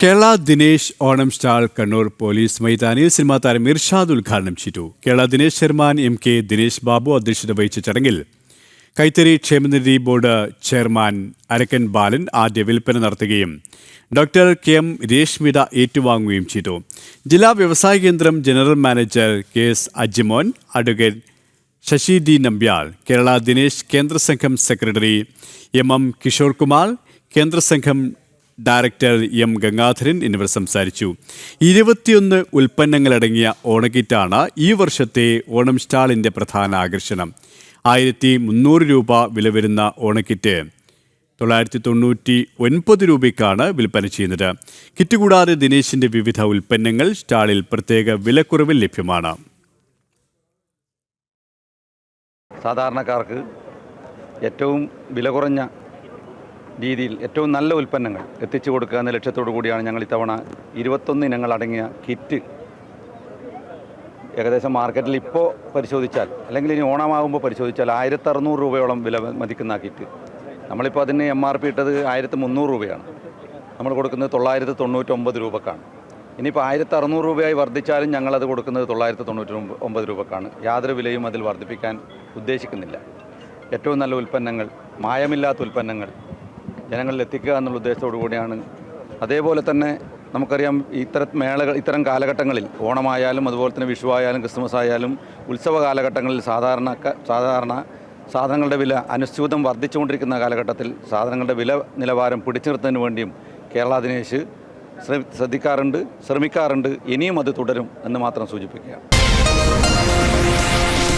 Kerala Dinesh Onam stall Kannur police മൈതാനിയിൽ cinema താരം ഇർഷാദ് ഉദ്ഘാടനം ചെയ്തു. കേരള ദിനേശ് ചെയർമാൻ MK ദിനേശ് ബാബു അധ്യക്ഷത വഹിച്ച ചടങ്ങിൽ കൈത്തറി ക്ഷേമനിധി ബോർഡ് ചെയർമാൻ അരക്കൻ ബാലൻ ആദ്യ വിൽപ്പന നടത്തുകയും ഡോക്ടർ KM രേഷ്മിത ഏറ്റുവാങ്ങുകയും ചെയ്തു. ജില്ലാ വ്യവസായ കേന്ദ്രം general manager KS Ajimon, advocate Sasi D Nambiar, Kerala Dinesh കേന്ദ്ര സംഘം സെക്രട്ടറി MM കിഷോർ കുമാർ, കേന്ദ്ര സംഘം ഡയറക്ടർ M ഗംഗാധരൻ എന്നിവർ സംസാരിച്ചു. 21 ഉൽപ്പന്നങ്ങളടങ്ങിയ ഓണക്കിറ്റാണ് ഈ വർഷത്തെ ഓണം സ്റ്റാളിൻ്റെ പ്രധാന ആകർഷണം. 1300 രൂപ വില വരുന്ന ഓണക്കിറ്റ് 999 രൂപയ്ക്കാണ് വിൽപ്പന ചെയ്യുന്നത്. കിറ്റ് കൂടാതെ ദിനേശിൻ്റെ വിവിധ ഉൽപ്പന്നങ്ങൾ സ്റ്റാളിൽ പ്രത്യേക വിലക്കുറവിൽ ലഭ്യമാണ്. സാധാരണക്കാർക്ക് ഏറ്റവും വില കുറഞ്ഞ രീതിയിൽ ഏറ്റവും നല്ല ഉൽപ്പന്നങ്ങൾ എത്തിച്ചു കൊടുക്കുക എന്ന ലക്ഷ്യത്തോടു കൂടിയാണ് ഞങ്ങൾ ഇത്തവണ 21 ഇനങ്ങൾ അടങ്ങിയ കിറ്റ് ഏകദേശം മാർക്കറ്റിൽ ഇപ്പോൾ പരിശോധിച്ചാൽ, അല്ലെങ്കിൽ ഇനി ഓണമാകുമ്പോൾ പരിശോധിച്ചാൽ 1600 രൂപയോളം വില മതിക്കുന്ന കിറ്റ്. നമ്മളിപ്പോൾ അതിന് MRP ഇട്ടത് 1300 രൂപയാണ്. നമ്മൾ കൊടുക്കുന്നത് 999 രൂപക്കാണ്. ഇനിയിപ്പോൾ 1600 രൂപയായി വർദ്ധിച്ചാലും ഞങ്ങളത് കൊടുക്കുന്നത് 999 രൂപക്കാണ്. യാതൊരു വിലയും അതിൽ വർദ്ധിപ്പിക്കാൻ ഉദ്ദേശിക്കുന്നില്ല. ഏറ്റവും നല്ല ഉൽപ്പന്നങ്ങൾ, മായമില്ലാത്ത ഉൽപ്പന്നങ്ങൾ ജനങ്ങളിൽ എത്തിക്കുക എന്നുള്ള ഉദ്ദേശത്തോടു കൂടിയാണ്. അതേപോലെ തന്നെ നമുക്കറിയാം, ഇത്തരം കാലഘട്ടങ്ങളിൽ ഓണമായാലും അതുപോലെ തന്നെ വിഷു ആയാലും ക്രിസ്മസ് ആയാലും ഉത്സവ കാലഘട്ടങ്ങളിൽ സാധാരണ സാധനങ്ങളുടെ വില അനുസ്യൂതം വർദ്ധിച്ചുകൊണ്ടിരിക്കുന്ന കാലഘട്ടത്തിൽ സാധനങ്ങളുടെ വില നിലവാരം പിടിച്ചു നിർത്തുന്നതിന് വേണ്ടിയും കേരള ദിനേശ് ശ്രമിക്കാറുണ്ട്. ഇനിയും അത് തുടരും എന്ന് മാത്രം സൂചിപ്പിക്കുകയാണ്.